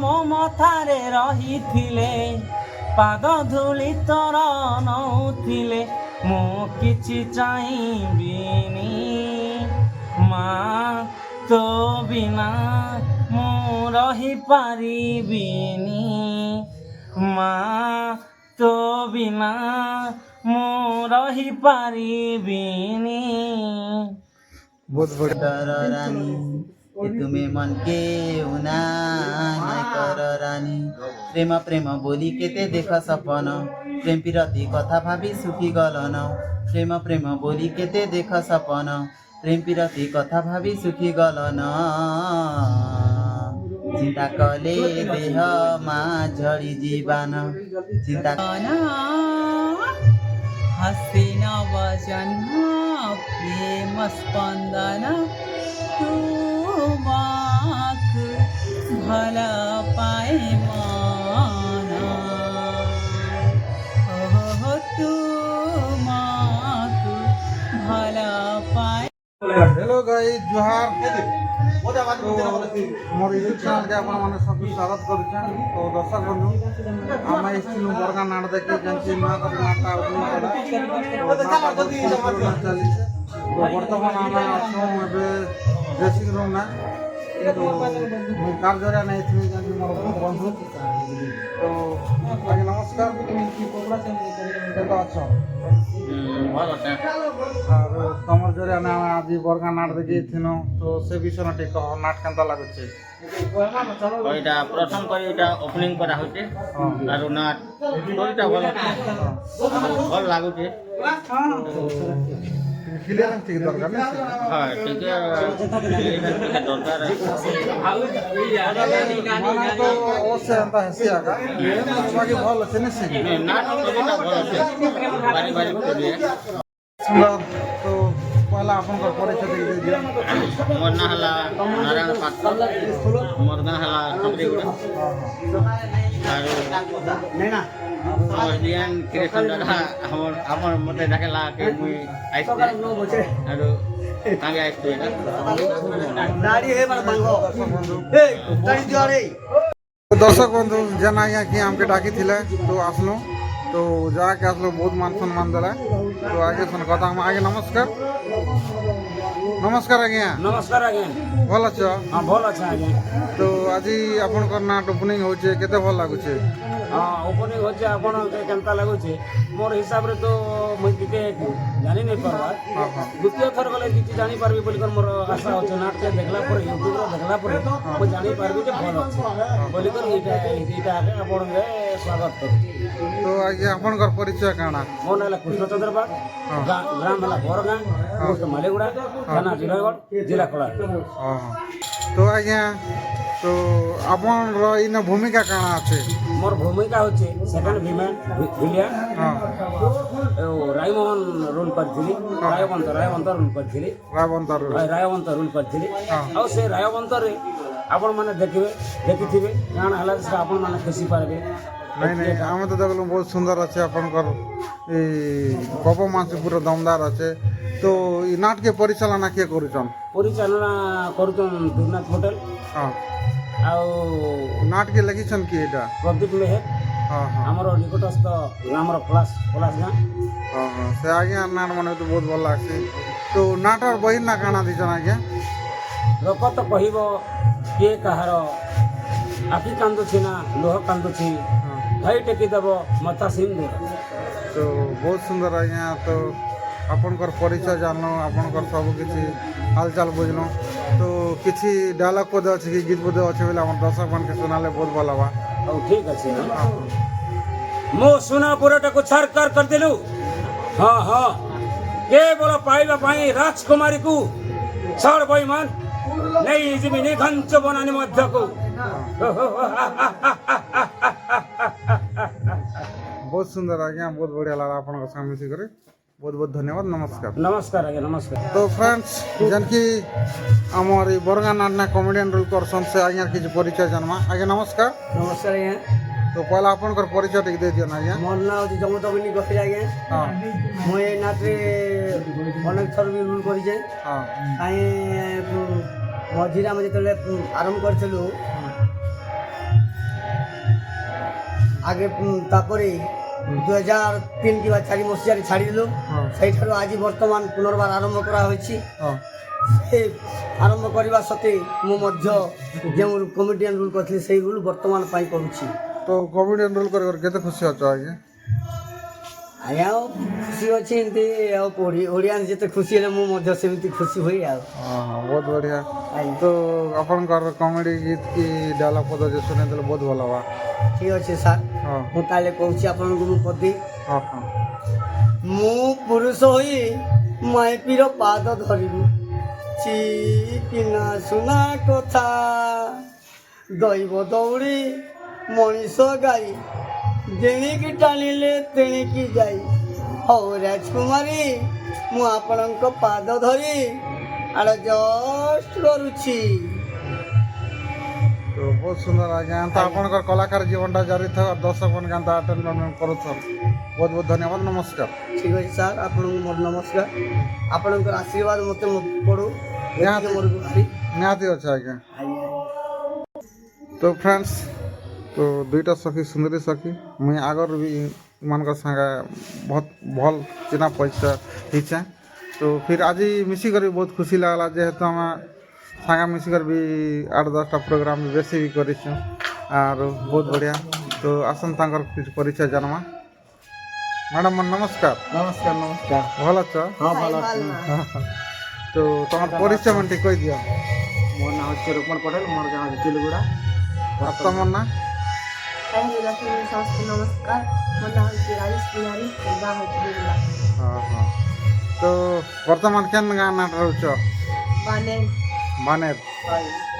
ମୋ ମଥାରେ ରହିଥିଲେ, ପାଦ ଧୂଳି ତୋର ନଉଥିଲେ, ମୁଁ କିଛି ଚାହିଁବିନି। ମା ତୋ ବିନା ମୁଁ ରହିପାରିବିନି। ମା ତୋ ବିନା ମୁଁ ରହିପାରିବିନି। बहुत बढ़िया रानी कि तुम्हें मन के उना नहीं कर रानी। प्रेम प्रेम बोली केते देख सपन, प्रेम पिरती कथा भावी सुखी गलन। प्रेम प्रेम बोली केते देख सपन, प्रेम पिरती कथा भावी सुखी गलन। चिंता कले देह मा झड़ी जीवन, चिंता हसीन वचन प्रेम स्पंदन, तुमाक भला पाए माना। हो तुमाक भला पाए। हेलो गाइस, जोहार। मोर यूट्यूब चैनल के अपन माने सब स्वागत करूछन। तो दर्शक बंधु, हम इस्तिनु बरगा नाट देखि जंची मा कर नाटा ओपनिंग करा तो चली छे। तो वर्तमान हम असो एबे ड्रेसिंग रूम ना, तो मैं कार जरा नहीं थी जंची मोर बंधु। तो आगे नमस्कार, केतो अच्छा भल अटे। और तमर जरे ना आज बरगा नाट देखि थिनो, तो से विषय ना टिक नाट केनता लागुछे। एटा प्रथम कर एटा ओपनिंग करा होते आरो नाट स्टोरीटा भल भल लागुछे। क्लियरेंस ठीक दरकार ना। हां ठीक है, दरकार है। माने तो ओसे अंता हसी आगा बाकी भल আছে না সে नाट स्टोरीटा भल আছে, बारी बारी स्टोरी है सुंदर। तो पहला अपन को परिचय दे दियो। मोर ना हला नारायण पात्र, मोर ना हला खबरीगुड़ा आरो नेना और दियान क्रिएशन दादा हमर मते डाकेला के मुई आइते आरो तांगे आइते दाढ़ी हे मार बांगो ए दाढ़ी दियो रे। दर्शक बंधु जना यहाँ कि हमके डाकी थिले, तो आसलो, तो जाके आसलो, बहुत मान सम्मान दिला। तो आगे सुन कथा हम आगे। नमस्कार नमस्कार आज्ञा। नमस्कार आज्ञा। भल अछ? हाँ भल अच्छा आज्ञा। तो आज आपन नाट ओपनिंग होचे, केते भल लागुचे? हाँ ओपनिंग होचे, आपन केनता लागुचे? मोर हिसाब रे तो मुई टिके जानि नै परबा। द्वितीय थर गले किछि जानि पारबी बोली कर मोर आशा होचे। नाट के देखला पर यूट्यूब रे देखला पर मुई जानि पारबी जे भल अछि बोली कर एटा आगे आपन रे स्वागत करू। तो आज आपन परिचय काना? मोर नाम कृष्णचंद्र बाग, ग्राम हला बरगां, पोस्ट मालेगुड़ा, थाना जिरागढ़, जिला कोलार। तो आज्ञा, तो आपन इन भूमिका काना আছে? मोर भूमिका होचे सेकंड भिलिया। रायमोहन रोल करथिली, रायवंत रोल करथिली, रायवंत रोल करथिली। आ से रायवंत रे आपन माने देखिथिबे काना हला से आपन माने खुशी पारबे। नहीं नहीं, आम तो देखल बहुत सुंदर अच्छे अपन परफॉर्मांस पूरा दमदार अच्छे। तो ये नाट के परिचालना किए करुचन? परिचालना करुचन दुर्नाथ होटल। हाँ, आउ नाट के लगिछन कि एटा प्रदीप मेहर। हाँ हाँ, हमरो निकटस्थ ग्रामर पलास गाँ। हाँ हाँ, से आगे नाट माने तो बहुत भल लागसी। तो नाटर बहिन ना काना दिछन आगे? लोक तो कहब किए कहार आखि कांदुछि ना लोह कांदुछि, भाई टेकी देव मता सिंदूर। तो बहुत सुंदर आज्ञा। तो अपन परिचय जानलो, अपन सब किसी हालचाल बुझलो। तो किसी डायलॉग पदे अच्छे कि गीत पदे अच्छे बोले हम दर्शक मन के सुनाले बहुत भल हवा। ठीक अच्छे मो सुना पूराटा को छारकार कर देलु। हाँ हाँ, केवल पाइबा पाई राजकुमारी को छाड़ बेईमान नहीं जिमिनी घंच बनाने मध्य को। बहुत सुंदर आज्ञा, बहुत बढ़िया लगा अपन संग मिसी करे। बहुत बहुत धन्यवाद। नमस्कार। नमस्कार आज्ञा, नमस्कार। तो फ्रेंड्स, जनकी आमर बरगा नाट ना कॉमेडियन रोल करसन से आज्ञा किसी परिचय जानमा। आज्ञा नमस्कार। नमस्कार आज्ञा। तो पहला अपन परिचय टिक दे दियो ना आज्ञा। मोर नाम होची जमदबिनी गफी आज्ञा। हां, मो ए नाट रे अनेक थर भी रोल करि जाय। हां, काई मझिरा में जतले आरंभ करथलु ଆଗେ ତାପରେ 2003 କିମ୍ବା 4 ମସିହାରେ ଛାଡ଼ିଦେଲୁ। ହଁ। ସେଇଠାରୁ ଆଜି ବର୍ତ୍ତମାନ ପୁନର୍ବାର ଆରମ୍ଭ କରାହୋଇଛି। ହଁ ସେ ଆରମ୍ଭ କରିବା ସତ୍ତ୍ୱେ ମୁଁ ମଧ୍ୟ ଯେଉଁ କମିଟିଆନ୍ ରୁଲ୍ କରିଥିଲି ସେଇ ରୁଲ୍ ବର୍ତ୍ତମାନ ପାଇଁ କରୁଛି। ତ କମେଡ଼ିଆନ୍ ରୋଲ୍ କରି କେତେ ଖୁସି ଅଛ ଆଜ୍ଞା? ଆଜ୍ଞା ଆଉ ଖୁସି ଅଛି ଏମିତି ଆଉ ଓଡ଼ିଆନ୍ ଯେତେ ଖୁସି ହେଲେ ମୁଁ ମଧ୍ୟ ସେମିତି ଖୁସି ହୁଏ ଆଉ। ହଁ ହଁ ବହୁତ ବଢ଼ିଆ। ଆଜ୍ଞା ତ ଆପଣଙ୍କର କମେଡ଼ି ଗୀତ କି ଡାୟଲଗ୍ ପଦ ଯେ ଶୁଣେଇଦେଲେ ବହୁତ ଭଲ ହବା। ଠିକ୍ ଅଛି ସାର୍, ହଁ ମୁଁ ତାହେଲେ କହୁଛି ଆପଣଙ୍କୁ ମୁଁ ପଦେ। ହଁ ହଁ ମୁଁ ପୁରୁଷ ହୋଇ ମାଇପିର ପାଦ ଧରିବି, ଚିକିନା ସୁନା କଥା ଦୈବ ଦୌଡ଼ି ମଣିଷ ଗାଈ, ଯେଣିକି ଟାଣିଲେ ତେଣିକି ଯାଇ, ହଉ ରାଜକୁମାରୀ ମୁଁ ଆପଣଙ୍କ ପାଦ ଧରି ଆଡ଼ଜଷ୍ଟ କରୁଛି। ତ ବହୁତ ସୁନ୍ଦର ଆଜ୍ଞା। ତ ଆପଣଙ୍କର କଳାକାର ଜୀବନଟା ଜାରି ଥାଉ, ଦର୍ଶକ ମାନେ କେନ୍ତା ଆଟେଣ୍ଡ କରୁଥାଉ। ବହୁତ ବହୁତ ଧନ୍ୟବାଦ, ନମସ୍କାର। ଠିକ୍ ଅଛି ସାର୍, ଆପଣଙ୍କୁ ମୋର ନମସ୍କାର। ଆପଣଙ୍କର ଆଶୀର୍ବାଦ ମୋତେ ପଡ଼ୁ, ନିହାତି ମୋର ଗୁହାରି। ନିହାତି ଅଛି ଆଜ୍ଞା। ଆଜ୍ଞା ତ ଫ୍ରେଣ୍ଡସ୍, ତ ଦୁଇଟା ସଖୀ ସୁନ୍ଦରୀ ସଖୀ ମୁଇଁ ଆଗରୁ ବି ଏମାନଙ୍କର ସାଙ୍ଗେ ବହୁତ ଭଲ ଚିହ୍ନା ପରିଚୟ ହେଇଛେ। ତ ଫିର୍ ଆଜି ମିଶିକରି ବହୁତ ଖୁସି ଲାଗ୍ଲା, ଯେହେତୁ ଆମେ ସାଙ୍ଗେ ମିଶିକରି ବି 8-10ଟା ପ୍ରୋଗ୍ରାମ୍ ବେଶୀ ବି କରିଛୁଁ। ଆରୁ ବହୁତ ବଢ଼ିଆ। ତ ଆସନ୍ ତାଙ୍କର କିଛି ପରିଚୟ ଜାଣମା। ମ୍ୟାଡ଼ାମ୍ ନମସ୍କାର। ନମସ୍କାର ନମସ୍କାର। ଭଲ ଅଛ? ହଁ ଭଲ ଅଛି। ତ ତମର ପରିଚୟ ମାନେ ଟିକେ କହିଦିଅ। ମୋ ନାଁ ହେଉଛି ରୁକ୍ମଣ ପଟେଲ, ମୋର ଗାଁ ହେଉଛି ଚିଲଗୁଡ଼ା। ଆଉ ତମର ନା? ନମସ୍କାର, ମୋ ନାଁ ହେଉଛି ରାଜେଶ ବିହାରୀ, ଗାଁ ହେଉଛି ବିରୁଲା। ହଁ ହଁ। ତ ବର୍ତ୍ତମାନ କେନ୍ ଗାଁ ନାଁରେ ରହୁଛ? ବାନେର।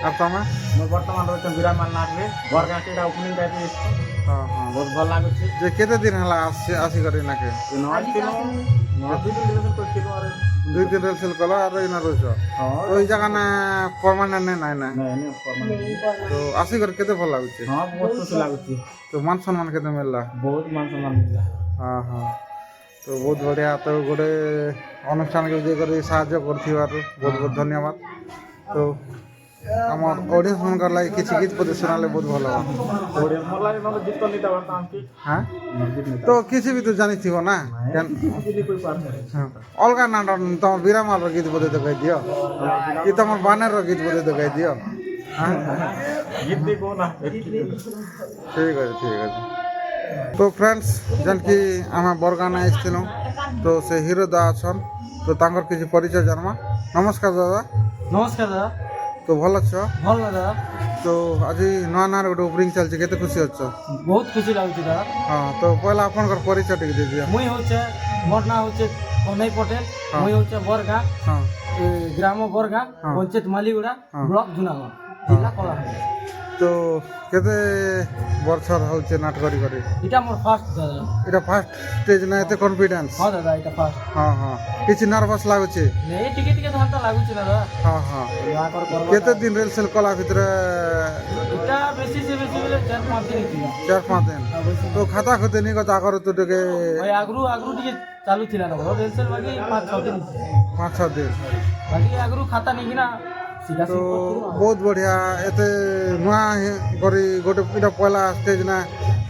ଆଉ ତମେ? ମୁଁ ବର୍ତ୍ତମାନ ରହୁଛି ବିରାମାନ ନାଟରେ, ବରଗାଁ ସେଇଟା ଓପନିଂ ଟାଇପ୍ରେ ହଁ ହଁ। ବହୁତ ଭଲ ଲାଗୁଛି। ଯେ କେତେ ଦିନ ହେଲା ଆସିକରି ନାକେ? ଦୁଇ ଦିନ ରିହର୍ସାଲ କଲ ଆର ଇନା ରହୁଛ? ତ ଏଇ ଜାଗା ନା ପରମାନେଣ୍ଟ ନାଇଁ ନା? ତ ଆସିକରି କେତେ ଭଲ ଲାଗୁଛି? ହଁ ବହୁତ ଖୁସି ଲାଗୁଛି, ତ ମାନ ସମ୍ମାନ କେତେ ମିଳିଲା? ବହୁତ ମାନ ସମ୍ମାନ ମିଳିଲା। ହଁ ହଁ। ତ ବହୁତ ବଢ଼ିଆ। ତ ଗୋଟେ ଅନୁଷ୍ଠାନକୁ ଯାଇକରି ସାହାଯ୍ୟ କରିଥିବାରୁ ବହୁତ ବହୁତ ଧନ୍ୟବାଦ। ତ আমার অডিয়েন্স মানকর লাগি কিছু গীত পদে শোনালে বহুত ভালো হবে। হ্যাঁ তো কিছু বি তো জানিথিব না অলগা নাটক তোমার বিরামালর গীত পদে তো গাই দিও কি তোমার বানের গীত পদে তো গাই দিও। হ্যাঁ ঠিক আছে ঠিক আছে। তো ফ্রেন্ডস যেনকি আমি বরগানা আসছিল তো সে হিরো দা আছেন তো তাঙ্কর কিছু পরিচয় জানমা। নমস্কার দাদা। নমস্কার দাদা। তো ভাল অছ? ভাল দাদা। তো আজি নূଆ নাঁରେ ଗୋଟେ ଓପନିଂ ଚାଲିଛି କେତେ ଖୁସି ଅଛ? ବହୁତ ଖୁସି ଲାଗୁଛି ଦାଦା। ହଁ ତ ପହିଲା ଆପଣଙ୍କର ପରିଚୟ ଟିକେ ଦେଇଦିଅ। ମୁଇଁ ହଉଛେ ମୋର ନାଁ ହଉଛେ କହ୍ନେଇ ପଟେଲ। ମୁଇଁ ହଉଛେ ବରଗାଁ ହଁ ଗ୍ରାମ ବରଗାଁ ପଞ୍ଚାୟତ ମାଲିଗୁଡ଼ା ବ୍ଲକ ଜୁନାଗଡ଼ ଜିଲ୍ଲା କଳାହାଣ୍ଡି। তো কেতে বছর হচ্ছে নাট করি করি? এটা মোর ফার্স্ট দাদা। এটা ফার্স্ট স্টেজ না এতে কনফিডেন্স? হ্যাঁ দাদা এটা ফার্স্ট। হ্যাঁ হ্যাঁ কিছু নার্ভাস লাগুছে? নেই টিকে টিকে ধরতা লাগুছে দাদা। হ্যাঁ হ্যাঁ কেতে দিন রিহর্সাল কলা ভিতরে? এটা বেশি সে বেশি বলে 4-5 দিন ছিল। 4-5 দিন। তো খাতা খুঁতে নি কথা আগর তো টিকে ওই আগরু টিকে চালু ছিল না রিহর্সাল বাকি 5-6 দিন। 5-6 দিন বাকি আগরু খাতা নেই না সিধা তো সিধা। বহুত বঢ়িয়া। এতে নূଆ କରି ଗୋଟେ ଏଇଟା ପହିଲା ଷ୍ଟେଜ୍ ନା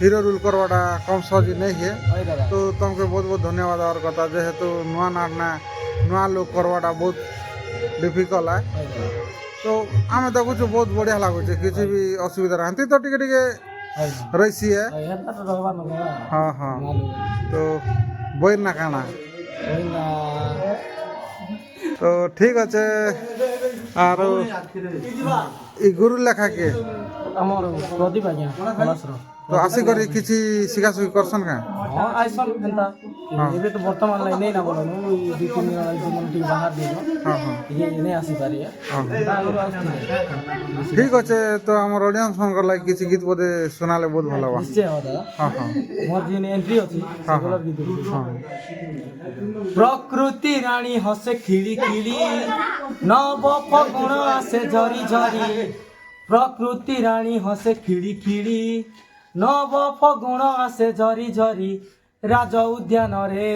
ହିରୋ ରୋଲ୍ କରବାଟା କମ୍ ସହଜ ନାଇଁ ହୁଏ। ওই দাদা। তো ତମକୁ ବହୁତ ବହୁତ ଧନ୍ୟବାଦ ଦେବାର କଥା ଯେହେତୁ ନୂଆ ନାଟ ନା ନୂଆ ଲୋକ କରବାଟା ବହୁତ ଡିଫିକଲ୍ଟ ହେ। ତ ଆମେ ଦେଖୁଛୁ ବହୁତ ବଢ଼ିଆ ଲାଗୁଛି କିଛି ବି ଅସୁବିଧା ନାହାନ୍ତି ତ ଟିକେ ଟିକେ ରହିଛି ହେ। ହଁ ହଁ ତ ବହି ନା କାଣା তো ঠিক আছে। আর এই গুরু লেখা কে? আমার প্রদীপ আজ্ঞা পলাশর। তো আসিকরি কিছু শিখাশুখি করছেন কা? হ্যাঁ আইসন এন্তা এবে তো বর্তমান লাই নেই না বলো মুই 2-3 দিন আগে জীবন ঠিক বাহার দিল। হ্যাঁ হ্যাঁ ইয়ে নেই আসি পারি। ঠিক আছে। তো আমার অডিয়েন্স মানকর লাগি কিছু গীত বোধে শোনালে বহুত ভালো হবা। নিশ্চয় হবে দাদা। হ্যাঁ হ্যাঁ মোর যে এন্ট্রি আছে সেগুলোর গীত। প্রকৃতি রানী হসে খিলি খিলি নব ফগুণ আসে ঝরি ঝরি। প্রকৃতি রানী হসে খিলি খিলি নব ফগুণ আসে ঝরি ঝরি। রাজ উদ্যান রে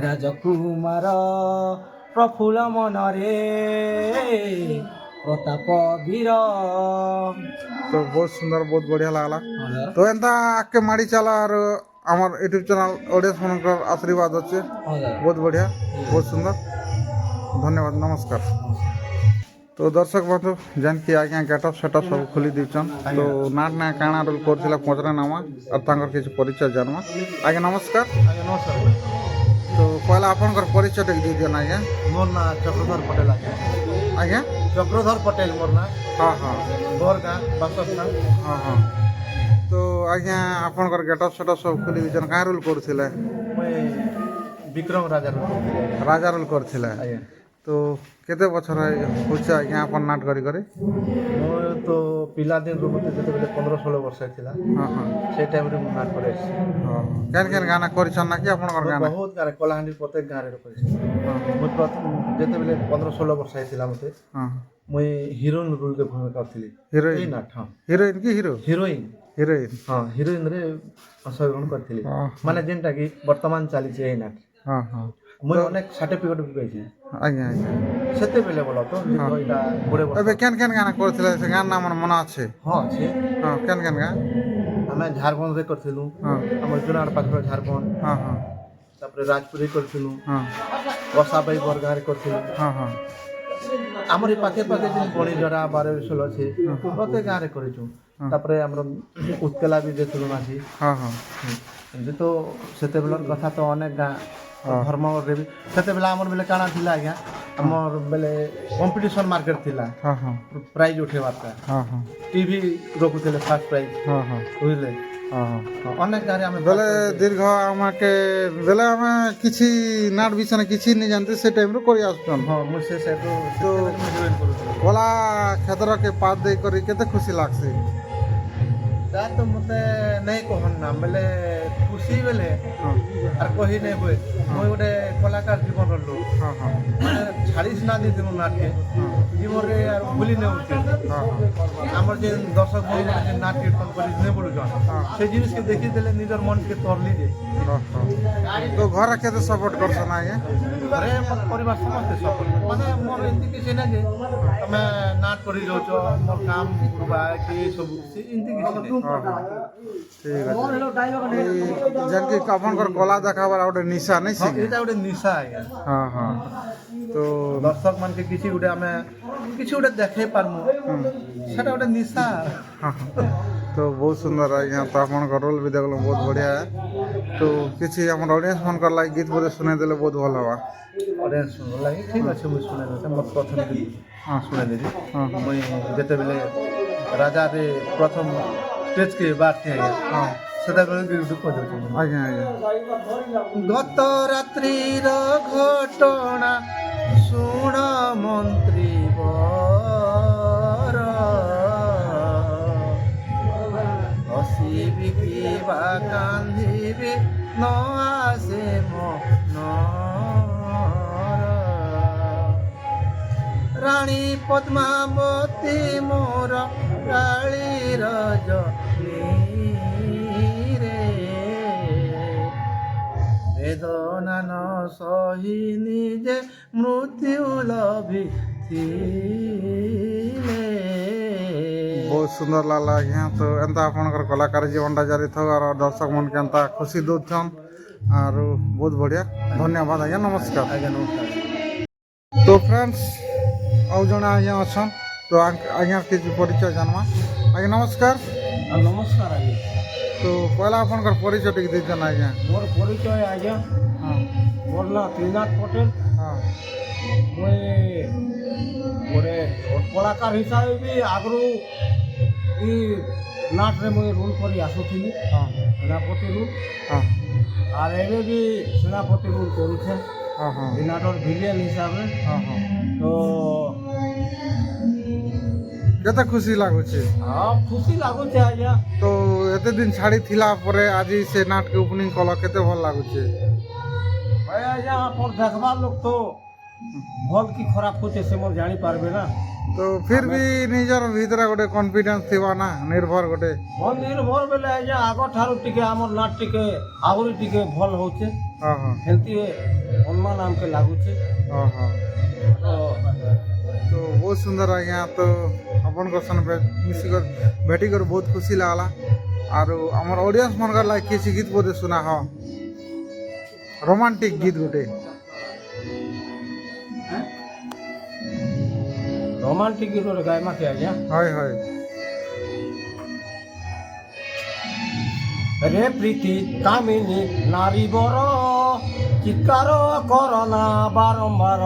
রাজকুমার প্রফুল্ল মন রে प्रताप वीर तो बहुत सुंदर बहुत बढ़िया लगला तो एंता आके माड़ी चला और हमार यूट्यूब चैनल ऑडियंस मनकर आशीर्वाद अच्छे बहुत बढ़िया बहुत सुंदर धन्यवाद नमस्कार तो दर्शक बंधु जान कि आज्ञा गेटअप सेटअप सब खोली दीचन तो नाट ना काଣା रोल करथिला पचरा नामा और तांकर किछ परिचय जानवा आज्ञा नमस्कार तो पहला आपनकर परिचय टेक दी दियन आज्ञा मोर ना चक्रधर पटेल आज्ञा आज्ञा चक्रधर पटेल मोर ना हाँ हाँ बोरगाँ बासस्थान हाँ हाँ तो आज्ञा आपनकर गेटअप सेटअप सब खोली दीचन का रोल करथिला मुई विक्रम राजा राजा रोल करथिला आज्ञा तो केते बछर होचे आज्ञा अपन नाट करी करी मोर तो पिला दिन रो मते जते बेले 15-16 वर्ष थिला हाँ हाँ से टाइम रे नाट करे केन केन गाना करिछन ना कि आपनकर गाना बहुत गारे कलाहांडी प्रत्येक गारे रो करे हाँ मुई प्रथम जते बेले 15-16 वर्ष थिला मते हाँ मुई हीरोइन रोल के भूमिका करथिली हीरोइन ए नाट हां हीरोइन की हीरो हीरोइन हीरोइन हां हीरोइन रे अंशग्रहण करथिली हाँ माने जेनटा कि वर्तमान चाली छे ए नाट हाँ हाँ मुई अनेक सर्टिफिकेट भी पाइछि आज्ञा आज्ञा सेते बेले बोला तो एटा बड़े वर्ष एबे केन केन गाना करथिले से गाना मन मना আছে हां छे हाँ केन केन गा ଆମେ ଝାରଖଣ୍ଡରେ କରିଥିଲୁ हाँ ଆମର ଜୁନାଗଡ଼ ପାଖରେ ଝାରଖଣ୍ଡ हाँ हाँ ତାପରେ ରାଜପୁରରେ କରିଥିଲୁ हाँ କଷାବାଇ ବରଗାଁରେ କରିଥିଲୁ हाँ हाँ ଆମର ଏ ପାଖେ ପାଖେ ଯେନ୍ ବଣିଜରା ବାରବିଶୋଲ ଅଛି ପ୍ରତ୍ୟେକ ଗାଁରେ କରିଛୁ ତାପରେ ଆମର ଉତ୍କଲା ବି ଦେଇଥିଲୁ ମାଝି हाँ हाँ ଏମିତି ତ ସେତେବେଳର କଥା ତ ଅନେକ ଗାଁ ଧର୍ମରେ ବି ସେତେବେଳେ ଆମର ବେଲେ କାଣା ଥିଲା ଆଜ୍ଞା ଆମର ବେଲେ କମ୍ପିଟିସନ୍ ମାର୍କେଟ ଥିଲା हाँ हाँ ପ୍ରାଇଜ୍ ଉଠେଇବାରଟା हाँ हाँ ଟିଭି ରଖୁଥିଲେ ଫାର୍ଷ୍ଟ ପ୍ରାଇଜ୍ हाँ हाँ ବୁଝିଲେ हाँ हाँ ଅନେକ ଗାଁରେ ଆମେ ବେଲେ ଦୀର୍ଘ আমাকে ବେଲେ ଆମେ କିଛି ନାଟ ବିଷୟରେ କିଛି ନି ଜାଣତେ ସେ ଟାଇମରୁ କରି ଆସୁଛନ୍ ହଁ ମୁଁ ସେ ସେଠୁ ସେତେବେଳେ ମୁଁ ଜଏନ୍ କରୁଥିଲି କଲା କ୍ଷେତ୍ରକେ ପାଦ ଦେଇ କରି କେତେ ଖୁସି ଲାଗ୍ସି ତା ତ ମତେ ନାଇଁ କହନ୍ ନା ବେଲେ ଖୁସି ବେଲେ ହଁ ଆର୍ କହି ନାଇଁ ହୁଏ ମୁଇଁ ଗୋଟେ କଳାକାର ଜୀବନର ଲୋକ ହଁ ହଁ ମାନେ ଛାଡ଼ି ସିନା ଦେଇଥିଲୁ ନାଟକେ ଜୀବନରେ ଆର୍ ଭୁଲି ନେଉଛେ ହଁ ଆମର ଯେ ଦର୍ଶକ ବନ୍ଧୁ ଯେ ନାଟ କୀର୍ତ୍ତନ କରି ନେଇ ପଡ଼ୁଛନ୍ ସେ ଜିନିଷକେ ଦେଖିଦେଲେ ନିଜର ମନକେ ତରଲି ଯେ ହଁ ତ ଘରେ କେତେ ସପୋର୍ଟ କରସନ୍ ଆଜ୍ଞା ଘରେ ମୋର ପରିବାର ସମସ୍ତେ ସଫଳ ମାନେ ମୋର ଏମିତି କିଛି ନାହିଁ ଯେ ତମେ ନାଟ କରି ଯାଉଛ ମୋର କାମ ବା କି ସବୁ କିଛି ଏମିତି କିଛି ନାହିଁ ହଁ ହଁ ଠିକ୍ ଅଛି ଯେନ୍କି ଆପଣଙ୍କର କଲା ଦେଖାବାର ଗୋଟେ ନିଶା ନାଇଁ ହଁ ସେ ଏଇଟା ଗୋଟେ ନିଶା ଆଜ୍ଞା ହଁ ହଁ ତ ଦର୍ଶକ ମାନକେ କିଛି ଗୋଟେ ଆମେ କିଛି ଗୋଟେ ଦେଖେଇ ପାରମୁ ସେଟା ଗୋଟେ ନିଶା हाँ तो बहुत सुंदर आज्ञा तो आपन रोल भी देखल बहुत बढ़िया है तो किसी हम ऑडियंस मन कर लाइक गीत बोले सुने देले बहुत भल हवा ଅଡ଼ିଏନ୍ସ ଶୁଣିବ ଲାଗି ଠିକ୍ ଅଛି ମୁଇଁ ଶୁଣେଇ ଦେଉଛି ମୋତେ ପ୍ରଥମେ हाँ ଶୁଣେଇ ଦେବି हाँ हाँ ମୁଇଁ ଯେତେବେଳେ ରାଜାରେ ପ୍ରଥମ ଷ୍ଟେଜ୍କେ ବାହାରିଛି ଆଜ୍ଞା हाँ ସେତେବେଳେ ଗୋଟେ କହିଦେଉଛି आज्ञा आज्ञा ଗତ ରାତ୍ରିର ଘଟଣା ଶୁଣ ମନ୍ତ୍ରୀ ବର ହସିବି କିବା କାନ୍ଦିବି ନ ଆସେ ରାଣୀ ପଦ୍ମାବତୀ ମୋର କାଳୀର ଜନୀରେ ବେଦନା ନ ସହି ନିଜେ ମୃତ୍ୟୁ ଲଭିଥିଲେ बहुत सुंदर लागला आज्ञा तो एंता आपनकर कलाकार जीवनटा जारी थो और दर्शक मन के एंता खुशी दौथन और बहुत बढ़िया धन्यवाद आज्ञा नमस्कार ଆଜ୍ଞା ନମସ୍କାର तो फ्रेंड्स आउ जने आज्ञा अछन तो आज्ञा के परिचय जानवा आज्ञा नमस्कार नमस्कार आज्ञा तो पहला आपनकर परिचय टिक दीजन आज्ञा मोर परिचय आज्ञा हाँ मोर ना त्रिनाथ पटेल हाँ मुई गोटे कलाकार हिसाब भी आगु इ नाट रे मुई रोल करी आसुथिली हाँ सेनापति रोल हाँ और एबे भी सेनापति रोल करुछे हाँ हाँ इ नाटर विलेन हिसाब रे हाँ हाँ तो केते खुशी लागुଛି हाँ खुशी लागुछे आज्ञा तो एते दिन छाड़ी थिला परे आज से नाट के ओपनिंग कल केते भल लागुଛି भाई आज्ञा पर देखबार लोग तो भल की खराब होचे से मोर जानी पारबे ना तो फिर भी निजर भीतर गोटे कॉन्फिडेंस थिबा ना निर्भर गोटे भल निर्भर बेले आज्ञा आग ठारू टिके हमर नाट टिके आहुरी टिके भल होचे हाँ हाँ हेल्ती अनुमान हमके लागुछे हाँ हाँ तो तो बहुत सुंदर आज्ञा तो अपन मिसिकर भेटिकर बहुत खुशी लागला और आमर ऑडियंस मनकर लाइक किसी गीत बोधे सुना हो रोमांटिक गीत गोटे रोमांटिक गीत गायमा के आज्ञा हाय हाय रे प्रीति कामिनी नारी बर चित्कार करना बारंबार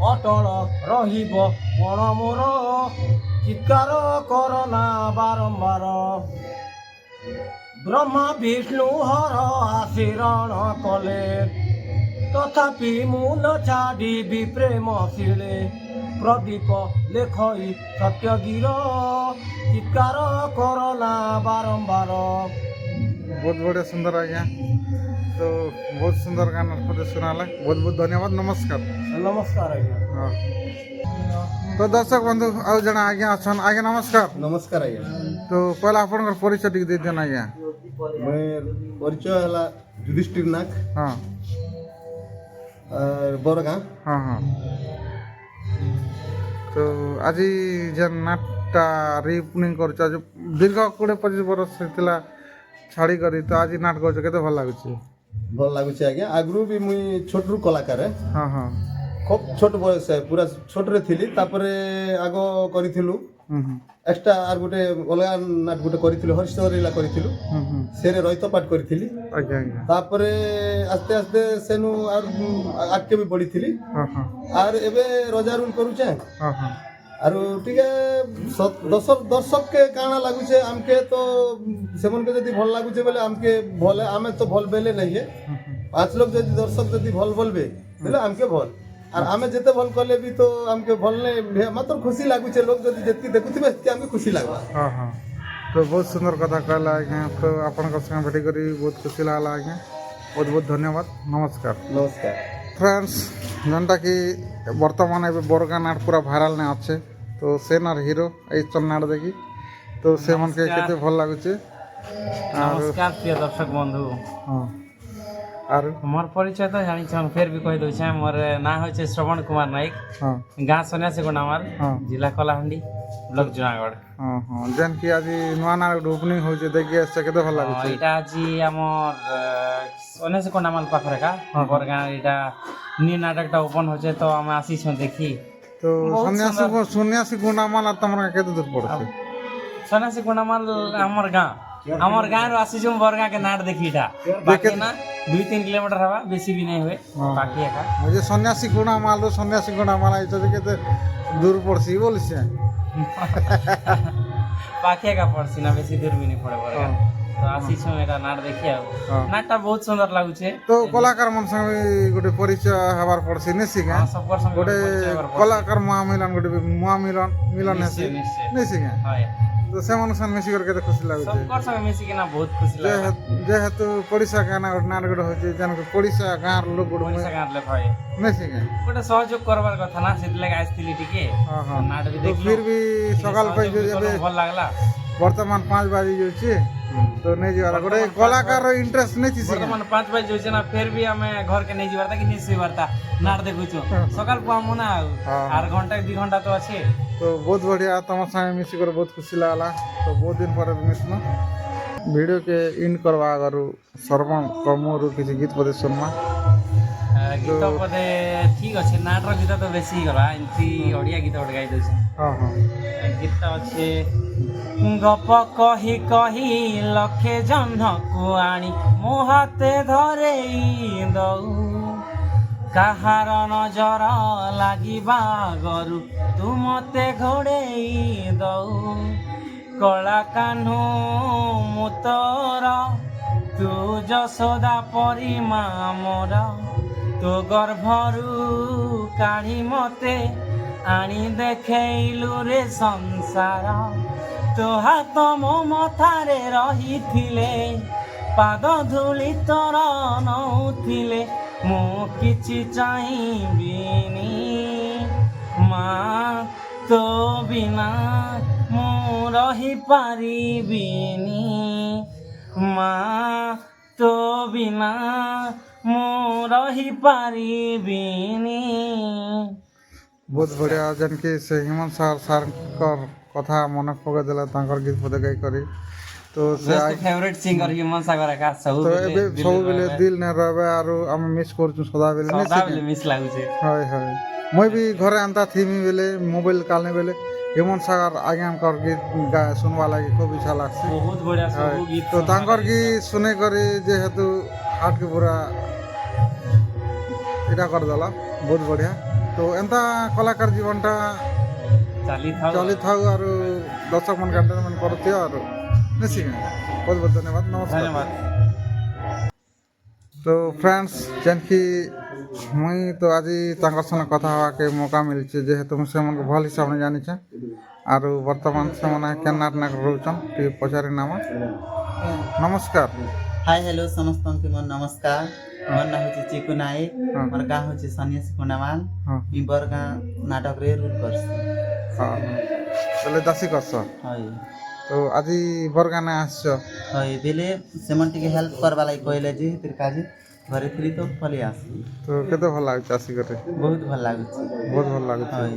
अटल रहिब पण मोर चित्कार करना बारंबार ब्रह्मा विष्णु हर आशीरण कले तथापि मूल छाड़ी प्रेम शिले प्रदीप लेखई सत्यगीर चित्कार करना बारंबार बहुत बढ़िया सुंदर आज्ञा तो बहुत सुंदर गाना बोधे सुनाला बहुत बहुत धन्यवाद नमस्कार नमस्कार आज्ञा हाँ तो दर्शक बंधु आउ जना आज्ञा अच्छा आज्ञा नमस्कार नमस्कार आज्ञा तो पहला अपन परिचय टिक दे देना आज्ञा मैं परिचय है युधिष्ठिर नाग हाँ बरगाँ हाँ हाँ तो आज जेन नाटटा रिओपनिंग कर दीर्घ 20-25 वर्ष होता छाड़ी करी तो आज नाट कर केते भल लगुच भल लगुच आज्ञा आगु भी मुई छोटरू कलाकार है हाँ हाँ खूब छोट बयस है पूरा छोट रे थिली तापरे आगो करिथिलु एक्स्ट्रा आर गोटे अलगा नाट गोटे करिथिलु हरिश्चंद्र लीला करिथिलु सेरे रहित पाठ करिथिली आज्ञा आज्ञा तापरे आस्ते आस्ते सेनु आर आके भी पढ़िथिली हाँ हाँ आर एबे रजा रूल करूचे हाँ हाँ आरो टिके दर्शक के काना लागुचे हमके तो सेमन के जदी भल लागुचे बोले हमके भले आमे तो भल बेले नहीं है 5 लोग जदी दर्शक जदी भल बोलबे बोले हमके भल और आमे जेते भल करले भी तो हमके भल नहीं मात्र खुशी लागुचे लोग जदी जेती देखुथिबे सेती हमके खुशी लागबा हाँ हाँ तो बहुत सुंदर कथा कहला आज्ञा तो आपन संगे भेटी करी बहुत खुशी लागला आज्ञा बहुत बहुत धन्यवाद नमस्कार नमस्कार फ्रेंड्स जेनटा कि बर्तमान ए बरगा नाट पूरा भाइराल ने अच्छे तो से नार हिरो ए नाट देखी तो से मन के केते भल लागुचे नमस्कार प्रिय दर्शक बंधु हाँ आर मोर परिचय तो जानी छन फिर भी कह दउ छै मोर ना होय छै श्रवण कुमार नायक हाँ गाँ सन्यासी गुंडामार हाँ जिला कलाहांडी ब्लॉक जुनागढ़ हाँ हाँ जेन कि आज नुआ नाट ओपनिंग होय छै देखि आसे केते भल लागुचे এটা আজি আমার সন্যাসী কোন্ডামাল পাখরে কা বরগাঁ এটা নি নাটকটা ওপেন হচ্ছে তো আমি আসিছ দেখি तो सन्यासी गुंडामाल আর তোমার কেতে দূর পড়ছে সন্যাসী কোন্ডামাল আমার গাঁ रो আসিছ বরগাঁ के नाट देखी এটা বাকি না 2-3 किलोमीटर हवा बेसी भी नहीं हुए बाकी एका मुझे सन्यासी गुंडामाल तो सन्यासी गुंडामाल आई तो केते दूर पड़सी बोलছে बाकी एका पड़सी ना बेसी दूर भी नहीं पड़े बरगां तो আসিছ এটা नाट देखी आ नाटटा बहुत सुंदर लागुছে तो कलाकार मन संग गोटे परिचय हबार पड़सी नेसी के सबकर संग गोटे कलाकार महामिलन गोटे महामिलन मिलन नेसी नेसी के हाय तो से मन संग मिसी कर केते खुशी लागुचे सबकर संग मिसी के ना बहुत खुशी लागे जेहेतु पड़िसा गाना गोटे नाट गोटे होचे जन पड़िसा गाँर लोक गोटे पइसा गाँले भाई नेसी के गोटे सहयोग करबार कथा ना सेति लागि आइथिली टिके हाँ हाँ नाट भी तो देखलो फिर भी सकाल पे भल लागला वर्तमान 5 बजे जाउची तो नहीं जीवार गोटे कलाकार इंटरेस्ट नहीं थी वर्तमान 5 बजे जोचे ना फिर भी हमें घर के नहीं जीवारता कि नहीं सुइबारता नाट देखुचो सकाल पामु ना आर घंटा 2 घंटा तो अच्छे तो बहुत बढ़िया तुम संगे मिसी कर बहुत खुशी लागला तो बहुत दिन पर मिसना वीडियो के इन करवा अगर सर्वण कमरू किसी गीत पदे सुनमा गीत पदे ठीक अच्छे नाटर गीत तो बेसी गला एंती ओडिया गीत गोटे गाई दउछ हाँ हाँ गीत अच्छे गप कही कही लखे जह्न को आनी मो हाथे धरेई दऊ काहार नजर लागिबा गरु तू मते घोड़ेई दऊ कला कान्हू मुतर तू जसोदा परी मोर तो गर्भरू काढ़ी मते आनी देखैलु रे संसार तो हाथ मो मथारे रहिथिले पाद धूली तोर नउथिले मो किछि चाहिबिनी माँ तो बिना मो रही पारिबिनी माँ तो बिना मो रही पारिबिनी ବହୁତ ବଢ଼ିଆ ଯେନ୍କି ସେ ହିମନ୍ତ ସାର୍ଙ୍କର କଥା ମନେ ପକେଇ ଦେଲେ ତାଙ୍କର ଗୀତ ପଦେ ଗାଇ କରି ତ ସେ ଫେଭରେଟ୍ ସିଙ୍ଗର ହ୍ୟୁମାନ ସାଗର ଏକା ସବୁ ତ ଏବେ ସବୁବେଳେ ଦିଲ୍ ନେ ରହିବେ ଆରୁ ଆମେ ମିସ୍ କରୁଛୁ ସଦାବେଳେ ସଦାବେଳେ ମିସ୍ ଲାଗୁଛେ ହଏ ହଏ ମୁଇଁ ବି ଘରେ ଏନ୍ତା ଥିମି ବେଲେ ମୋବାଇଲ କାଲନେ ବେଲେ ହିମନ୍ତ ସାଗର ଆଜ୍ଞାଙ୍କର ଗୀତ ଶୁଣବା ଲାଗି ଖୁବ୍ ଇଚ୍ଛା ଲାଗ୍ସି ବହୁତ ବଢିଆ ସବୁ ଗୀତ ତ ତାଙ୍କର ଗୀତ ଶୁଣି କରି ଯେହେତୁ ହାର୍ଟକେ ପୁରା ଏଇଟା କରିଦେଲା ବହୁତ ବଢ଼ିଆ ତ ଏନ୍ତା କଳାକାର ଜୀବନଟା ଚାଲିଥାଉ ଚାଲିଥାଉ ଆରୁ ଦର୍ଶକ ମାନ ଏଣ୍ଟରଟେନମେଣ୍ଟ କରୁଥିବ ଆରୁ ନିଶ୍ଚିତ ବହୁତ ବହୁତ ଧନ୍ୟବାଦ ନମସ୍କାର ଧନ୍ୟବାଦ তো ফ্রেন্ডস যেনকি মুই তো আজি তাঙ্কর সঙ্গে কথা হওয়াকে মৌকা মিলছে যেহেতু মুই সেমানকে ভাল হিসাবে জানিছে আর বর্তমান সেমানে কেন্নাট না রହୁଛନ୍ ଟିକେ ପଚାରି ନାମ ନମସ୍କାର हाय हेलो समस्तंके मोर नमस्कार मोर ना होची चिकू नायक मोर गाँ होची सन्यासी कुंडामाल ହଁ इ बरगा नाटक रे रूल करसी ହଁ ତାହେଲେ ଦାସୀ କରସ हाय তো আজি বরগানে আসছ हाय बेले सेमन टिके हेल्प करबा लागि कहले जेतिर काजी घरे थ्री तो पले आस তো কেতে ভাল লাগুছে আসি করে बहुत भल लागुची বহুত ভাল লাগুছে हाय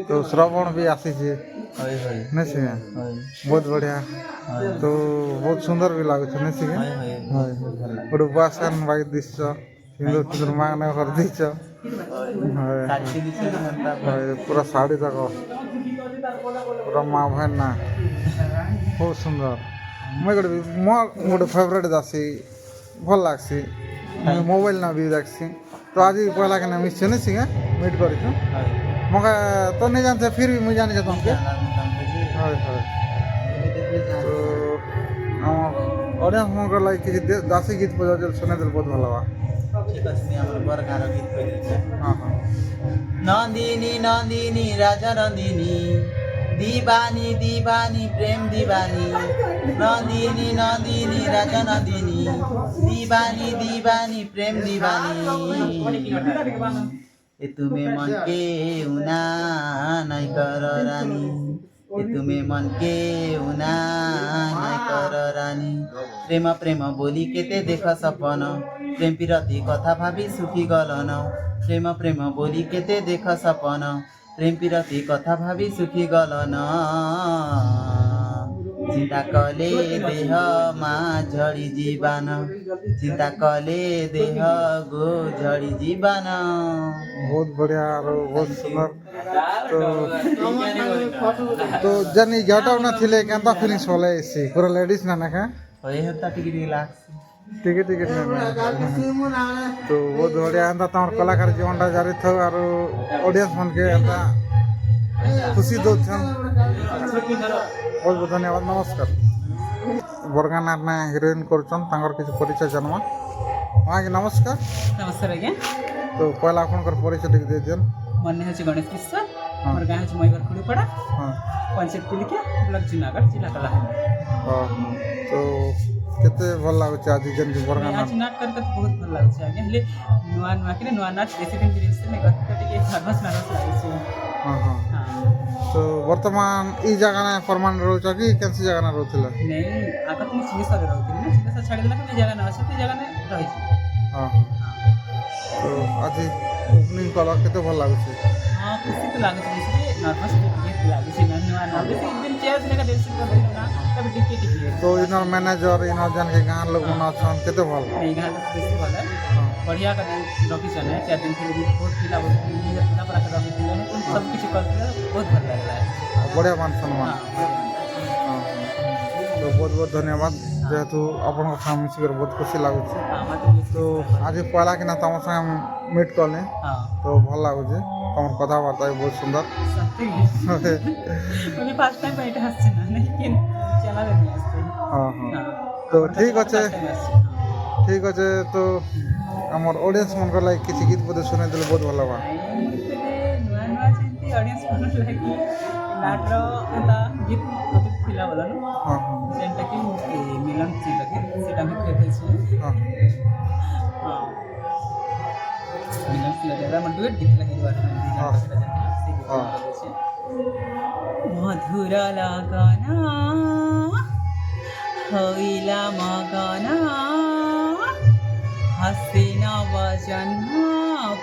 তো শ্রবণ বি আসিছে हाय हाय নিশ্চিত हाय বহুত বঢ়িয়া हाय তো বহুত সুন্দর বি লাগুছে নিশ্চিত हाय हाय হয় भल लाग ଗୋଟେ ବାସନ ବାଇ দিছ সিন্দুর সিন্দুর মাগনা করে দিছ হয় साडी दिसे हंता হয়, পুরা শাড়ি দেখো পুরা মা ভাই না খুব সুন্দর মুই গোটে মোর গোটে ফেভরেট দাসি ভাল লাগছি মুই মোবাইল না বি দেখছি তো আজি পয়লা কেন মিশছে নি সিঙ্গে মিট করিছু हाय মকে তো নেই জানছে ফির বি মুই জানিছে তোমাকে जाना मुकाम जे হয় হয় তো আমার অডিয়েন্স মনকে লাগে কিছু দাসি গীত বজাতে শুনে দিলে বহুত ভালো হবা ठीक अछि मी हमर बरगा रो गीत कहि छै হ্যাঁ হ্যাঁ नंदिनी नंदिनी राजा नंदिनी दीवानी दीवानी प्रेम दीवानी नंदिनी नंदिनी राजा नंदिनी दीवानी दीवानी प्रेम दीवानी ए तुम्हें मन के उना नहीं कर रानी ए तुम्हें मन के उना नहीं कर रानी प्रेम प्रेम बोली केते देख सपन प्रेम पिरती कथा भाबी सुखी गलन प्रेम प्रेम बोली केते देख सपन प्रेम पिरती कथा भाबी सुखी गलन चिंता कले देह मा झड़ी जीवन चिंता कले देह गो झड़ी जीवन बहुत बढ़िया और बहुत सुंदर तो जनी गेटअप ना थिले केंता फीलिंग्स होले इसी पूरा लेडीज ना ना का होय हता टिकरी लाक्स टिकट टिकट ना तो बहुत बढ़िया अंता तमर कलाकार जीवनटा जारी थो और ऑडियंस मन के अंता खुशी दो छन बहुत बहुत धन्यवाद नमस्कार बरगानार ना हिरोइन करछन तांगर किछ परिचय जनमा हां जी नमस्कार नमस्कार आज्ञा तो पहला आपनकर परिचय टिक दे देन मोर नाम है गणेश किशोर मोर गाँव है मैगर खुड़ीपड़ा हां पंचायत पिलिकिया ब्लॉक जूनागढ़ जिला कलाहांडी तो केते भल लागुचे आज जन के बरगाना आज नाट करके तो बहुत भल लागुचे आज्ञा हेले नुआ नुआ के नुआ नाट बेसी दिन के से मैं करते टिके नर्वस लागुचे हां हां हां तो वर्तमान ई जगह ना परमानेंट रहछ कि कैसी जगह ना रहथिला नहीं आता तुम सिंहेश्वर रहती ना सिंहेश्वर छाड़ देला कि जगह ना আছে ते जगह में रही हां तो आज ओपनिंग कला केते भल लागुचे हां खुशी तो लागुचे बेसी नर्वस टिके लागुचे ना नुआ ना बेसी एक दिन चेयर लेकर देसी कर ना तब टिके टिके तो इनर मैनेजर इनर जन के गांव लोग ना छन केते भल नहीं गाँव तो बेसी भल है बढ़िया कर रखी चले 4 दिन के लिए बहुत खिला बहुत पूरा पूरा कर रखी है सब कुछ करते बहुत भल लग रहा है बढ़िया मान सम्मान हाँ तो बहुत बहुत धन्यवाद जेहेतु अपन साथ मिसिकर बहुत खुशी लागुचे हाँ तो आज पहला कि ना तम संग मीट करले हाँ तो भल लागुचे तमर कथाबार्ता भी बहुत सुंदर मुझे फर्स्ट टाइम बैठे हंसते ना लेकिन चला नहीं हंसते हाँ हाँ तो ठीक अच्छे तो আমার অডিয়েন্স মনकर लाइक किसी गीत बोले सुने दिले बहुत भल बा नुआ नुआ चिंती ऑडियंस मन लागी नाटरो एता गीत टॉपिक फिला वाला न हां हां सेंटा की मिलन ची लगे सेटा में कहते छी हां हां मिलन ची लगे मन डुएट गीत लगे बात में सेटा जानते से गीत लगे छी मधुर लगाना होइला मगना हसीना वचन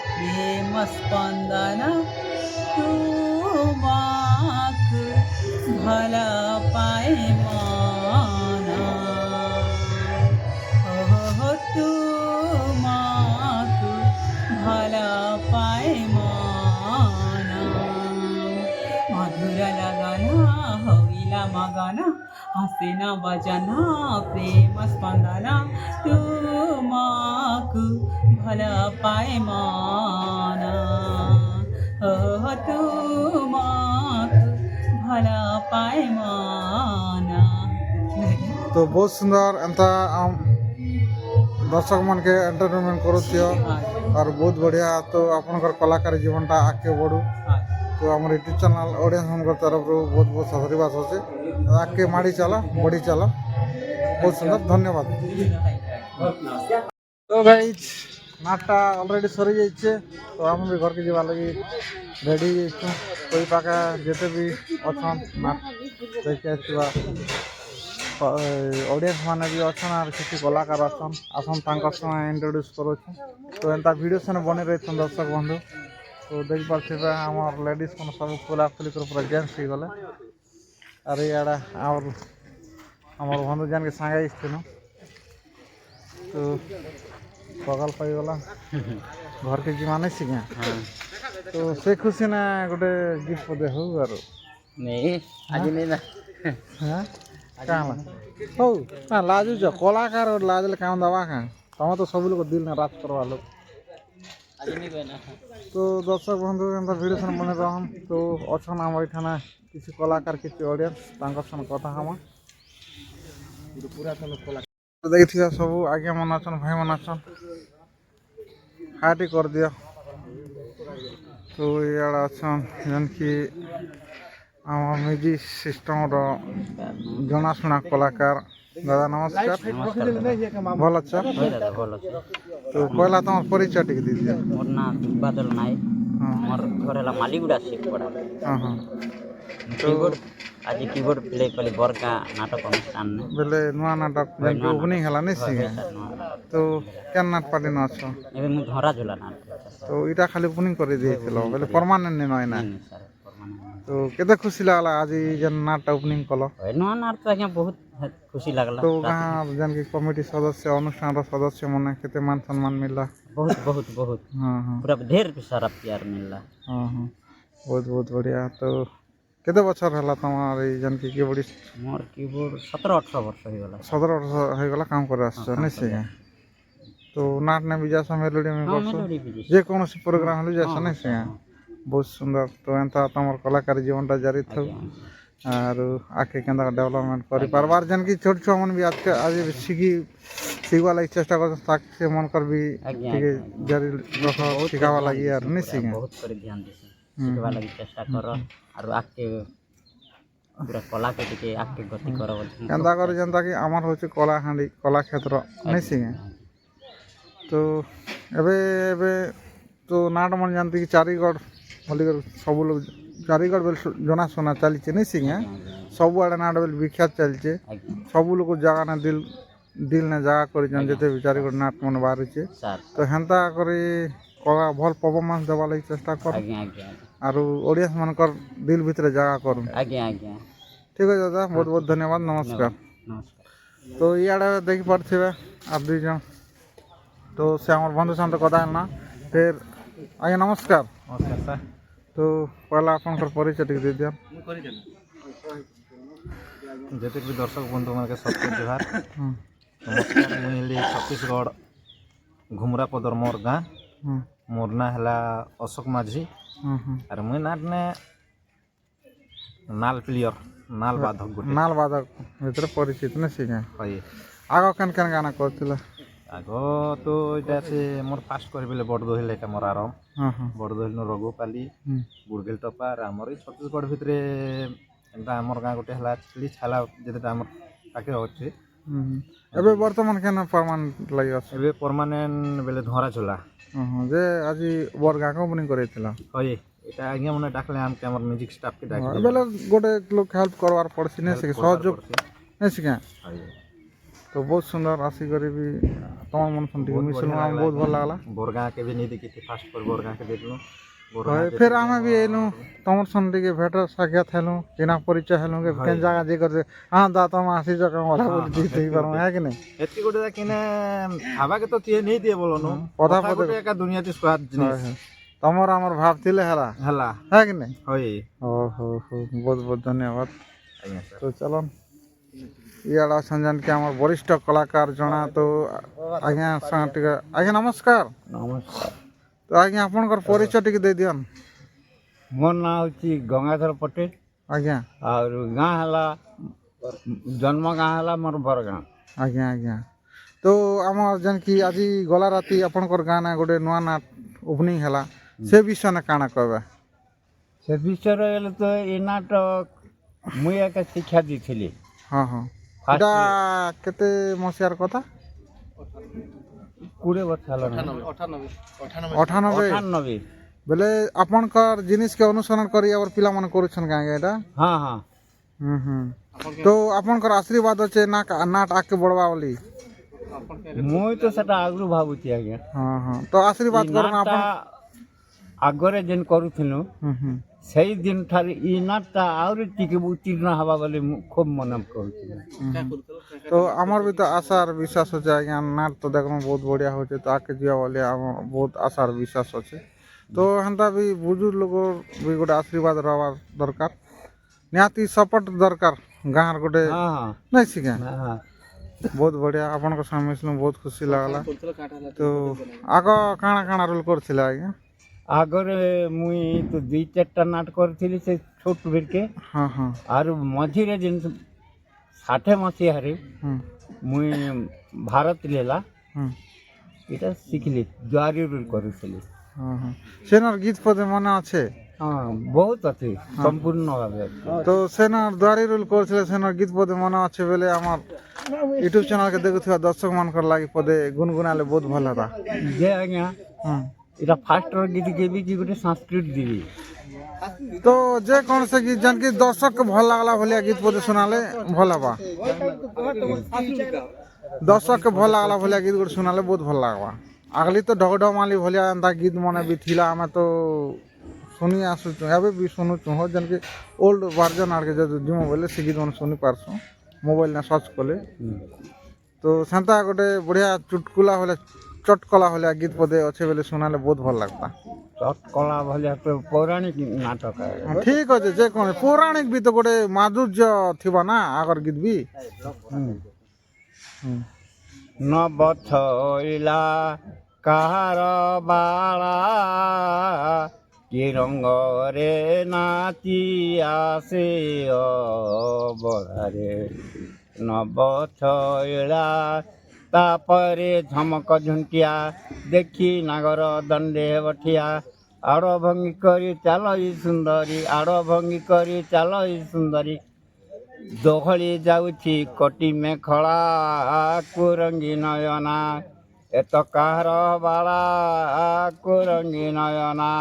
प्रेम स्पंदन तुमाक भला पाए माना हो तुमाक भला पाए माना मधुर लगाना होइला मगाना हसीना बजाना प्रेम स्पंदना तुमाक भला पाए माना हो तुमाक भला पाए माना तो बहुत सुंदर एंता दर्शक मन के एंटरटेनमेंट करुथियो और बहुत बढ़िया तो आपनकर कलाकारी जीवनटा आगे बढ़ू तो आम यूट्यूब चैनल ऑडियंस मन तरफ बहुत बहुत साधुवाद अच्छे आगे माड़ी चला बढ़ी चला बहुत सुंदर धन्यवाद। तो भाई नाटटा ऑलरेडी सरी जाइए तो आम भी घर के जावा लगी रेडी कोई पाके जिते भी अच्छा नाट देखिए ऑडियंस माने भी अच्छा और किसी कलाकार अच्छा आसन समय इंट्रोड्यूस करुँ तो एंता वीडियो से बनी रही दर्शक बंधु तो देख पारे आम लेडीज को सब खोला खोली कर पूरा जेन्स हो गले और इे आम बंधु जान के सांगे इसनु तो बगल पाईगला घर के जी माने सिंह तो से खुशी ना गोटे गिफ्ट दे हो नहीं आज नहीं ना हाँ क्या हो ना लाजुच कलाकार लाजले क्या दवा क्या तुम तो सब लोग दिल ना रात करवा लो आज नहीं कहना तो दर्शक बंधु एंता वीडियो सन बने रहन तो अच्छा आम एठाना किसी कलाकार किसी ऑडियंस सन कथा हम पुरातन कलाकार देखी सब आज्ञा मन अच्छन भाई मन अच्छन हाटी कर दिया तो इड़ा अच्छन जन कि आम म्यूजिक सिस्टम जनाशुना कलाकार दादा नमस्कार भल अच्छा तो पहला तुम परिचय टी दी दिया मोर ना बादल नायक मोर घर है मालीगुड़ा से पड़ा हाँ हाँ कीबोर्ड आज कीबोर्ड प्ले कली बरका नाटक अनुष्ठान ने बेले नुआ नाटक जो ओपनिंग हला नहीं सिंगे तो क्या नाट पार्टी न अच्छा एबे मु धरा झोला नाटक तो इटा खाली ओपनिंग कर दिए थिलो बेले परमानेंट नहीं नय ना सर परमानेंट तो केते खुशी लागला आज ई जन नाट ओपनिंग कलो नुआ नाट तो आज्ञा बहुत खुशी लागला तो गाँ जन की कमिटी सदस्य अनुष्ठान सदस्य मने केते मान सम्मान मिला बहुत बहुत बहुत हाँ हाँ पूरा ढेर सारा प्यार मिलला हाँ हाँ बहुत बहुत बढ़िया तो केते बछर हला तमार ई जन की बड़ी मोर कीबोर्ड 17-18 वर्ष हो गला 17 वर्ष हो गला काम करे आछो नहीं सिंगे तो नाट ने भी जासा मेलोडी में करछो मेलोडी भी जे कोनो से प्रोग्राम हलु जासा नहीं सिंगे बहुत सुंदर तो एंता तमर कलाकारी जीवनटा जारी थौ और आके केंदा डेवलपमेंट करी परवार जन की छोट छोट मन भी आज के आज सीखवा लगी चेष्टा कर ताकि से मन कर भी ठीक जारी रखो सिखावा लगी यार नहीं सिंगे बहुत करे ध्यान दे सिखवा लगी चेष्टा करो और आके पूरा कला के टिके आके गति करो केंदा कर जनता की आमार होचे कला हांडी कला क्षेत्र नहीं सिंगे तो एबे एबे तो नाट मन जानती कि चारीगढ़ हलिगर सब लोग चारीगढ़ बेल जना सुना चलचे नहीं सिंगे सब आड़े नाट बेल विख्यात चलचे सब लोग जगह ना दिल दिल ने जगह कर जिते भी चारीगढ़ नाट मन बाहरी तो हेन्ता करी कला भल परफॉर्मेंस देवा लगी चेष्टा कर और ऑडियंस मानकर दिल भितर जगह कर ठीक है दादा बहुत बहुत धन्यवाद नमस्कार तो इे देखी पारे आप दुई जन तो से आम बंधु साथ कथा ना फिर आज्ञा नमस्कार नमस्कार सर तो पहला अपन परिचय टी दे दिया जिते भी दर्शक बंधु मान के सबके जोहार नमस्कार मुझे छत्तीसगढ़ घुमरा पदर मोर गाँ मोर ना है अशोक माझी और मुई नाट ने नाल प्लेयर नाल बाधक गोटे नाल बाधक भीतर परिचित नहीं सिंगे हई आग केन केन गाना करथिला आग तो इटा से मोर फास्ट कर बेले बड़दोहिल एटा मोर आरम हां हां बड़दोहिल नो रघुपाली बुड़गेल टपा आमर ई छत्तीसगढ़ भितरे एंता आमर गाँ गोटे हला छली छाला जेटा आमर पाखे होचे एबे वर्तमान केन परमानेंट लगी अछि एबे परमानेंट बेले धरा झोला हां जे आज बर गाँ को ओपनिंग करैथिला हई एटा आज्ञा मने डाकले आम के आमर म्यूजिक स्टाफ के डाकले बेले गोटे लोग हेल्प करवार पड़छि नै से सहयोग नै सिके हई तो बहुत सुंदर आशी करी भी तमाम मन सुन मिसल बहुत भल लागला बोरगाँ के भी नहीं देखी थी फास्ट पर बोरगाँ के देखलूँ ହଏ ଫେର ଆମେ ବି ଏଇନୁ ତମର ସନ୍ ଟିକେ ଭେଟ ସାକ୍ଷାତ ହେଲୁ ଚିହ୍ନା ପରିଚୟ ହେଲୁ କି କେନ୍ ଜାଗା ଯାଇ କରି ହଁ ଦା ତମେ ଆସିଛ କାଁ ଭଲା ବୋଲି ଟିକେ ଦେଇପାରମୁ ହେ କି ନାଇଁ ଏତି ଗୋଟେ କିନେ ଖାବାକେ ତ ତିଏ ନେଇ ଦିଏ ବୋଲନୁ କଥା କଥା ଗୋଟେ ଏକା ଦୁନିଆତି ସ୍ୱାଦ ଜିନିଷ ତମର ଆମର ଭାବ ଥିଲେ ହେଲା ହେଲା ହେ କି ନାଇଁ ହଇ ହଉ ବହୁତ ବହୁତ ଧନ୍ୟବାଦ ଆଜ୍ଞା ସାର୍ ତ ଚଲନ୍ ଇଆଡ଼େ ଅଛନ୍ ଯେନ୍କି ଆମର ବରିଷ୍ଠ କଳାକାର ଜଣା ତ ଆଜ୍ଞା ସାଙ୍ଗେ ଟିକେ ଆଜ୍ଞା ନମସ୍କାର ନମସ୍କାର ତ ଆଜ୍ଞା ଆପଣଙ୍କର ପରିଚୟ ଟିକେ ଦେଇ ଦିଅନ୍ ମୋ ନାଁ ହେଉଛି ଗଙ୍ଗାଧର ପଟେଲ ଆଜ୍ଞା ଆଉ ଗାଁ ହେଲା ଜନ୍ମ ଗାଁ ହେଲା ମୋର ବରଗାଁ। ଆଜ୍ଞା ତ ଆମର ଯେନ୍କି ଆଜି ଗଲା ରାତି ଆପଣଙ୍କର ଗାଁନେ ଗୋଟେ ନୂଆ ନାଟ ଓପନିଂ ହେଲା ସେ ବିଷୟରେ କାଣା କହିବେ ସେ ବିଷୟରେ ହେଲେ ତ ଏ ନାଟକ ମୁଇଁ ଏକା ଶିକ୍ଷା ଦେଇଥିଲି। ହଁ ଏଇଟା କେତେ ମସିହାର କଥା 20 ବର୍ଷ ହେଲା 98 98 ବେଲେ ଆପଣଙ୍କର ଜିନିଷକେ ଅନୁସରଣ କରି ଆମର ପିଲାମାନେ କରୁଛନ୍ କାଁ ଏଇଟା ହଁ ତ ଆପଣଙ୍କର ଆଶୀର୍ବାଦ ଅଛେ ନାଟ ଆଗକେ ବଢ଼ବା ବୋଲି ମୁଇଁ ତ ସେଟା ଆଗରୁ ଭାବୁଛି ଆଜ୍ଞା। ହଁ ତ ଆଶୀର୍ବାଦ କରମା ଆପଣ ଆଗରେ ଯେନ୍ କରୁଥିଲୁ ସେଇ ଦିନ ଠାରୁ ଇ ନାଟଟା ଆହୁରି ଟିକେ ଉତ୍ତୀର୍ଣ୍ଣ ହେବା ବୋଲି ମୁଁ ଖୁବ୍ ମନେ କରୁଥିଲି। ତ ଆମର ବି ତ ଆଶାର ବିଶ୍ୱାସ ଅଛି ଆଜ୍ଞା ନାଟ ତ ଦେଖମୁ ବହୁତ ବଢ଼ିଆ ହଉଛେ ତ ଆଗକେ ଯିବା ବୋଲି ଆମର ବହୁତ ଆଶାର ବିଶ୍ୱାସ ଅଛି ତ ହେନ୍ତା ବି ବୁଜୁର୍ଗ ଲୋକ ବି ଗୋଟେ ଆଶୀର୍ବାଦ ରହିବା ଦରକାର ନିହାତି ସପୋର୍ଟ ଦରକାର ଗାଁର ଗୋଟେ ନାଇଁ ଶିଖା ବହୁତ ବଢ଼ିଆ ଆପଣଙ୍କ ସାଙ୍ଗେ ମିଶିଲୁ ବହୁତ ଖୁସି ଲାଗଲା ତ ଆଗ କାଣା ରୋଲ୍ କରିଥିଲେ ଆଜ୍ଞା ଆଗରେ ମୁଇଁ ତ 2-4ଟା ନାଟ କରିଥିଲି ସେ ଛୋଟ ବେରକେ ହଁ ଆରୁ ମଝିରେ ଯେନ୍ 60 ମସିହାରେ ମୁଇଁ ଭାରତ লীଲା এটা ଶିଖିଲି ଜୁଆରୀ ରୋଲ୍ କରୁଥିଲି। ସେନର ଗୀତ ପଦେ ମନେ ଅଛେ ହଁ ବହୁତ ଅଛି ସମ୍ପୂର୍ଣ୍ଣ ଭାବେ ଅଛି। ତ ସେନର ଦ୍ୱାରି ରୋଲ୍ କରୁଥିଲେ ସେନର ଗୀତ ପଦେ ମନେ ଅଛେ ବେଲେ ଆମର ୟୁଟ୍ୟୁବ୍ ଚ୍ୟାନେଲ୍କେ ଦେଖୁଥିବା ଦର୍ଶକ ମାନଙ୍କର ଲାଗି ପଦେ ଗୁନଗୁନାଲେ ବହୁତ ଭଲ ହେତା ଯେ ଆଜ୍ଞା এটা ফার্স্টর গীত গেবি কি গোটে সংস্কৃত দিবি তো যে কୌଣସି ଗୀତ ଯେନ୍କି ଦର୍ଶକକେ ଭଲ ଲାଗଲା ଭଳିଆ ଗୀତ ପଦେ ଶୁଣାଲେ ଭଲ ହେବା ଦର୍ଶକକେ ଭଲ ଲାଗଲା ଭଳିଆ ଗୀତ ଗୋଟେ ଶୁଣାଲେ ବହୁତ ଭଲ ଲାଗ୍ବା ଆଗଲି ତ ଢଗଢମାଲି ଭଳିଆ ଏନ୍ତା ଗୀତ ମାନେ ବି ଥିଲା ଆମେ ତ ଶୁଣି ଆସୁଛୁ ଏବେ ବି ଶୁଣୁଛୁ ହଁ ଯେନ୍କି ଓଲ୍ଡ ଭର୍ଜନ୍ ଆଡ଼କେ ଯଦି ଯିମୁ ବୋଲେ ସେ ଗୀତ ମାନେ ଶୁଣି ପାର୍ସୁଁ ମୋବାଇଲ୍ନେ ସର୍ଚ୍ଚ କଲେ ତ ସେନ୍ତା ଗୋଟେ ବଢ଼ିଆ ଚୁଟକୁଲା ଭଳିଆ ଚଟକଲା ଭଳିଆ ଗୀତ ପଦେ ଅଛେ ବେଲେ ଶୁଣାଲେ ବହୁତ ଭଲ ଲାଗ୍ତା চটকলা ভলিয়া তো পৌরাণিক নাটক ଠିକ୍ ଅଛେ ଯେ କ'ଣ ପୌରାଣିକ ବି ତ ଗୋଟେ ମାଧୁର୍ଯ୍ୟ ଥିବା ନା ଆଗର ଗୀତ ବି ନବ ଛଇଲା କାହାର ବାଳା କି ରଙ୍ଗରେ ନାଚି ଆସେ ଅବଳାରେ ନବ ଛଇଲା ତାପରେ ଝମକ ଝୁଣ୍ଟିଆ ଦେଖି ନାଗର ଦଣ୍ଡେ ବଠିଆ ଆଡ଼ ଭଙ୍ଗି କରି ଚାଲ ଇ ସୁନ୍ଦରୀ ଆଡ଼ ଭଙ୍ଗି କରି ଚାଲ ଇ ସୁନ୍ଦରୀ ଦୋହଳି ଯାଉଛି କଟି ମେଖଳା କୁରଙ୍ଗୀ ନୟନା ଏତ କାହାର ବାଳା କୁରଙ୍ଗୀ ନୟନା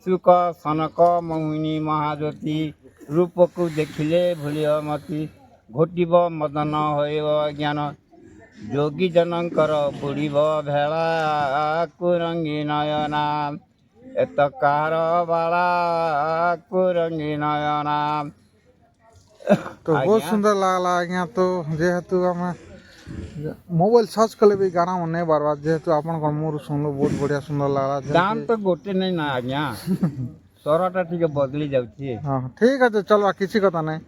ସୁକ ସନକ ମୋହିନୀ ମହାଜ୍ୟୋତି ରୂପକୁ ଦେଖିଲେ ଭୁଳିବ ମତି ଘୋଟିବ ମଦନ ହୋଇବ ଜ୍ଞାନ ଯୋଗୀ ଜନଙ୍କର ବୁଡ଼ିବ ଭେଳା କୁରଙ୍ଗୀ ନୟନା ଏତ କାହାର ବାଳା କୁରଙ୍ଗୀ ନୟନା तो बहुत सुंदर लागला आज्ञा तो जेहेतु आम मोबाइल सर्च कले भी गाना मन नहीं बार जेहेतु आपण मुँह शुणु बहुत बढ़िया सुंदर लागला दाम तो गोटे नहीं ना आज्ञा स्वरटा टिके बदली जाउछि हाँ ठीक है चलवा किसी कथा नहीं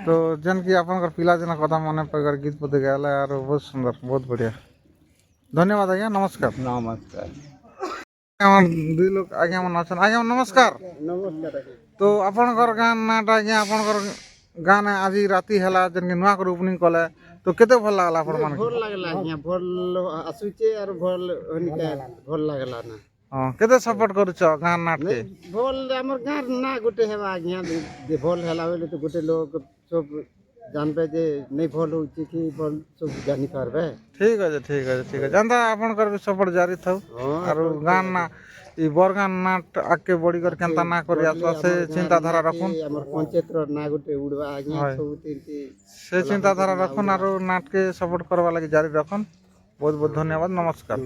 तो जेन कि आपनकर पिला दिन कथा मन पकर गीत पदे गाला यार बहुत सुंदर बहुत बढ़िया धन्यवाद आज्ञा नमस्कार नमस्कार আমার দুই লোক আগে আমার আছেন আগে নমস্কার তো আপনার গান নাটা আজ্ঞা আপনার গানে আজি রাতি হেলা যেন নূয়া করে ওপেনিং কলে তো কেতে ভাল লাগলা আপনার মানে ଭଲ ଲାଗିଲା ଆଜ୍ଞା ଭଲ ଆସୁଛେ ଆର ଭଲ ଭଲ ଲାଗିଲା ନା ହଁ କେତେ ସପୋର୍ଟ କରୁଛ ଗାଁ ନାଟକେ ଭଲ ଆମର ଗାଁର ନା ଗୋଟେ ହେବା ଆଜ୍ଞା ଭଲ ହେଲା ବେଲେ ତ ଗୋଟେ ଲୋକ ସବୁ ଜାନବେ ଯେ ନେଇ ଭଲ ହଉଛି କି ଭଲ ସବୁ ଜାଣିପାରବେ ঠিক আছে যেନ୍ତା ଆପଣଙ୍କର ବି ସପୋର୍ଟ ଜାରି ଥାଉ ଆରୁ ଗାଁ ନା ଇ ବରଗାଁ ନାଟ ଆଗକେ ବଢ଼ିକରି କେନ୍ତା ନା କରି ଆସବା ସେ ଚିନ୍ତାଧାରା ରଖୁନ୍ ଆମର ପଞ୍ଚାୟତର ନା ଗୋଟେ ଉଡ଼ବା ଆଜ୍ଞା ସବୁ ସେ ଚିନ୍ତାଧାରା ରଖୁନ୍ ଆରୁ ନାଟକେ ସପୋର୍ଟ କରବା ଲାଗି ଜାରି ରଖୁନ୍ ବହୁତ ବହୁତ ଧନ୍ୟବାଦ ନମସ୍କାର